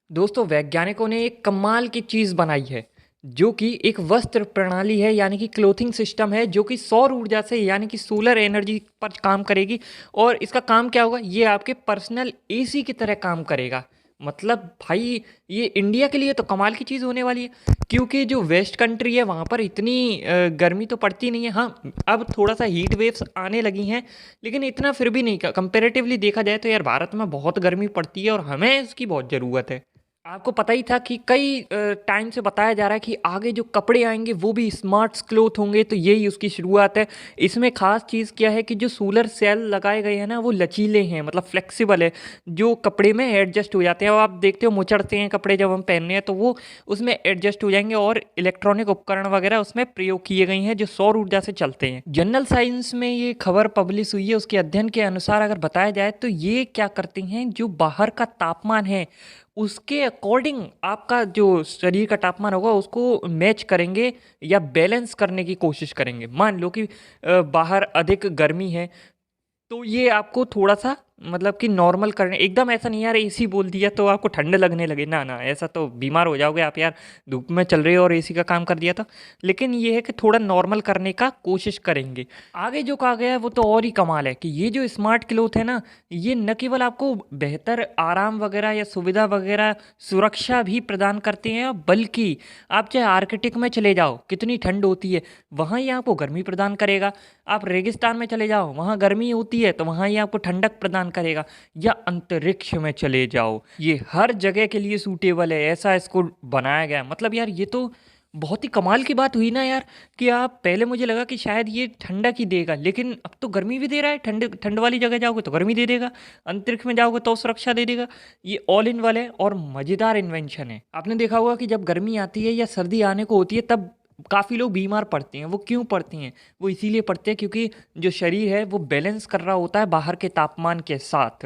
दोस्तों वैज्ञानिकों ने एक कमाल की चीज़ बनाई है जो कि एक वस्त्र प्रणाली है यानी कि क्लोथिंग सिस्टम है जो कि सौर ऊर्जा से यानी कि सोलर एनर्जी पर काम करेगी। और इसका काम क्या होगा, ये आपके पर्सनल एसी की तरह काम करेगा। मतलब भाई, ये इंडिया के लिए तो कमाल की चीज़ होने वाली है, क्योंकि जो वेस्ट कंट्री है वहाँ पर इतनी गर्मी तो पड़ती नहीं है। हाँ, अब थोड़ा सा हीट वेव्स आने लगी हैं, लेकिन इतना फिर भी नहीं। कंपेरेटिवली देखा जाए तो यार भारत में बहुत गर्मी पड़ती है और हमें इसकी बहुत ज़रूरत है। आपको पता ही था कि कई टाइम से बताया जा रहा है कि आगे जो कपड़े आएंगे वो भी स्मार्ट क्लोथ होंगे, तो यही उसकी शुरुआत है। इसमें खास चीज़ क्या है कि जो सोलर सेल लगाए गए हैं ना, वो लचीले हैं, मतलब फ्लेक्सिबल है, जो कपड़े में एडजस्ट हो जाते हैं। और आप देखते हो मुचड़ते हैं कपड़े जब हम पहनने हैं तो वो उसमें एडजस्ट हो जाएंगे। और इलेक्ट्रॉनिक उपकरण वगैरह उसमें प्रयोग किए गए हैं जो सौर ऊर्जा से चलते हैं। जनरल साइंस में ये खबर पब्लिश हुई है, उसके अध्ययन के अनुसार अगर बताया जाए तो ये क्या करती हैं, जो बाहर का तापमान है उसके अकॉर्डिंग आपका जो शरीर का तापमान होगा उसको मैच करेंगे या बैलेंस करने की कोशिश करेंगे। मान लो कि बाहर अधिक गर्मी है, तो ये आपको थोड़ा-सा मतलब कि नॉर्मल करने, एकदम ऐसा नहीं यार एसी बोल दिया तो आपको ठंड लगने लगे, ना, ना, ऐसा तो बीमार हो जाओगे आप यार, धूप में चल रहे हो और एसी का काम कर दिया तो। लेकिन ये है कि थोड़ा नॉर्मल करने का कोशिश करेंगे। आगे जो कहा गया है वो तो और ही कमाल है कि ये जो स्मार्ट क्लॉथ है ना, ये न केवल आपको बेहतर आराम वगैरह या सुविधा वगैरह, सुरक्षा भी प्रदान करते हैं, बल्कि आप चाहे आर्कटिक में चले जाओ, कितनी ठंड होती है, वहाँ ये आपको गर्मी प्रदान करेगा। आप रेगिस्तान में चले जाओ, वहाँ गर्मी होती है तो वहाँ ये आपको ठंडक प्रदान करेगा। या अंतरिक्ष में चले जाओ, ये हर जगह के लिए सूटेबल है, ऐसा इसको बनाया गया है। मतलब यार ये तो बहुत ही कमाल की बात हुई ना यार, कि आप पहले मुझे लगा कि शायद ये ठंडक ही देगा, लेकिन अब तो गर्मी भी दे रहा है। ठंड ठंड वाली जगह जाओगे तो गर्मी दे देगा, अंतरिक्ष में जाओगे तो सुरक्षा दे देगा। ये ऑल इन वन है और मज़ेदार इन्वेंशन है। आपने देखा होगा कि जब गर्मी आती है या सर्दी आने को होती है तब काफ़ी लोग बीमार पड़ते हैं। वो क्यों पड़ते हैं? वो इसीलिए पड़ते हैं क्योंकि जो शरीर है वो बैलेंस कर रहा होता है बाहर के तापमान के साथ।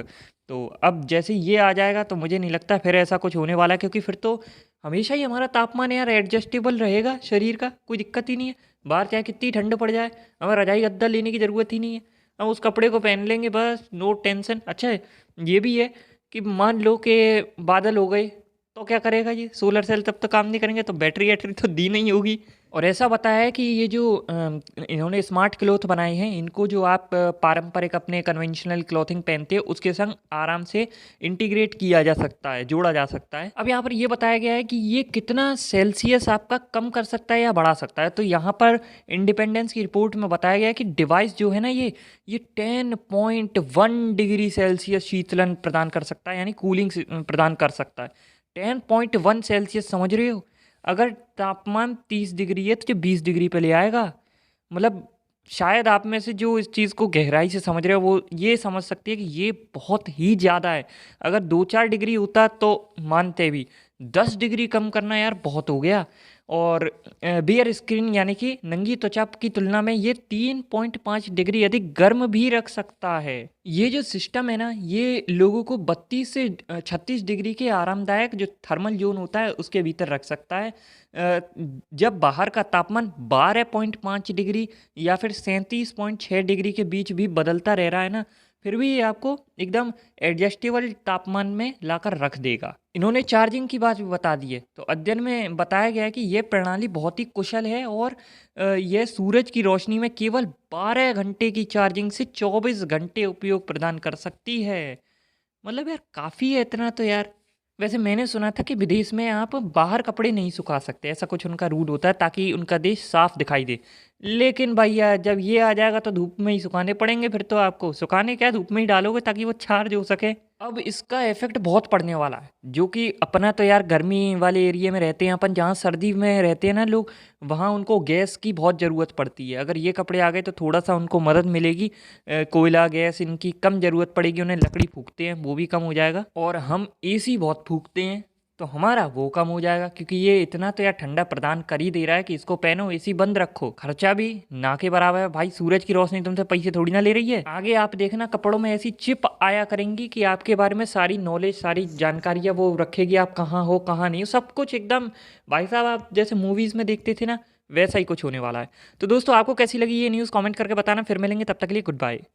तो अब जैसे ये आ जाएगा तो मुझे नहीं लगता फिर ऐसा कुछ होने वाला है, क्योंकि फिर तो हमेशा ही हमारा तापमान यार एडजस्टेबल रहेगा शरीर का, कोई दिक्कत ही नहीं है। बाहर चाहे कितनी ठंड पड़ जाए, हमें रजाई गद्दा लेने की ज़रूरत ही नहीं है। हम उस कपड़े को पहन लेंगे बस, नो टेंशन। अच्छा, ये भी है कि मान लो कि बादल हो गए तो क्या करेगा ये सोलर सेल? तब तो काम नहीं करेंगे तो बैटरी वैटरी तो दी नहीं होगी। और ऐसा बताया है कि ये जो इन्होंने स्मार्ट क्लॉथ बनाए हैं, इनको जो आप पारंपरिक अपने कन्वेंशनल क्लॉथिंग पहनते हो उसके संग आराम से इंटीग्रेट किया जा सकता है, जोड़ा जा सकता है। अब यहाँ पर ये बताया गया है कि ये कितना सेल्सियस आपका कम कर सकता है या बढ़ा सकता है। तो यहाँ पर इंडिपेंडेंस की रिपोर्ट में बताया गया है कि डिवाइस जो है ना, ये 10.1 डिग्री सेल्सियस शीतलन प्रदान कर सकता है, यानी कूलिंग प्रदान कर सकता है। 10.1 सेल्सियस, समझ रहे हो? अगर तापमान 30 डिग्री है तो ये 20 डिग्री पे ले आएगा। मतलब शायद आप में से जो इस चीज़ को गहराई से समझ रहे हो वो ये समझ सकती है कि ये बहुत ही ज़्यादा है। अगर 2-4 डिग्री होता तो मानते भी, 10 डिग्री कम करना यार बहुत हो गया। और बियर स्क्रीन यानी कि नंगी त्वचा की तुलना में ये 3.5 डिग्री अधिक गर्म भी रख सकता है। ये जो सिस्टम है ना, ये लोगों को 32 से 36 डिग्री के आरामदायक जो थर्मल जोन होता है उसके भीतर रख सकता है। जब बाहर का तापमान 12.5 डिग्री या फिर 37.6 डिग्री के बीच भी बदलता रह रहा है ना, फिर भी ये आपको एकदम एडजस्टेबल तापमान में लाकर रख देगा। इन्होंने चार्जिंग की बात भी बता दी है। तो अध्ययन में बताया गया है कि यह प्रणाली बहुत ही कुशल है और यह सूरज की रोशनी में केवल 12 घंटे की चार्जिंग से 24 घंटे उपयोग प्रदान कर सकती है। मतलब यार काफ़ी है इतना तो यार। वैसे मैंने सुना था कि विदेश में आप बाहर कपड़े नहीं सुखा सकते, ऐसा कुछ उनका रूल होता है ताकि उनका देश साफ दिखाई दे। लेकिन भैया जब ये आ जाएगा तो धूप में ही सुखाने पड़ेंगे, फिर तो आपको सुखाने क्या, धूप में ही डालोगे ताकि वो चार्ज हो सके। अब इसका इफेक्ट बहुत पड़ने वाला है, जो कि अपना तो यार गर्मी वाले एरिया में रहते हैं अपन, जहाँ सर्दी में रहते हैं ना लोग, वहाँ उनको गैस की बहुत ज़रूरत पड़ती है। अगर ये कपड़े आ गए तो थोड़ा सा उनको मदद मिलेगी। कोयला गैस इनकी कम ज़रूरत पड़ेगी, उन्हें लकड़ी फूकते हैं वो भी कम हो जाएगा। और हम एसी बहुत फूकते हैं तो हमारा वो कम हो जाएगा, क्योंकि ये इतना तो यार ठंडा प्रदान कर ही दे रहा है कि इसको पहनो, एसी बंद रखो, खर्चा भी ना के बराबर है भाई। सूरज की रोशनी तुमसे पैसे थोड़ी ना ले रही है। आगे आप देखना कपड़ों में ऐसी चिप आया करेंगी कि आपके बारे में सारी नॉलेज, सारी जानकारियाँ वो रखेगी, आप कहाँ हो कहाँ नहीं हो, सब कुछ एकदम। भाई साहब आप जैसे मूवीज़ में देखते थे ना, वैसा ही कुछ होने वाला है। तो दोस्तों आपको कैसी लगी ये न्यूज़ कमेंट करके बताना। फिर मिलेंगे, तब तक के लिए गुड बाय।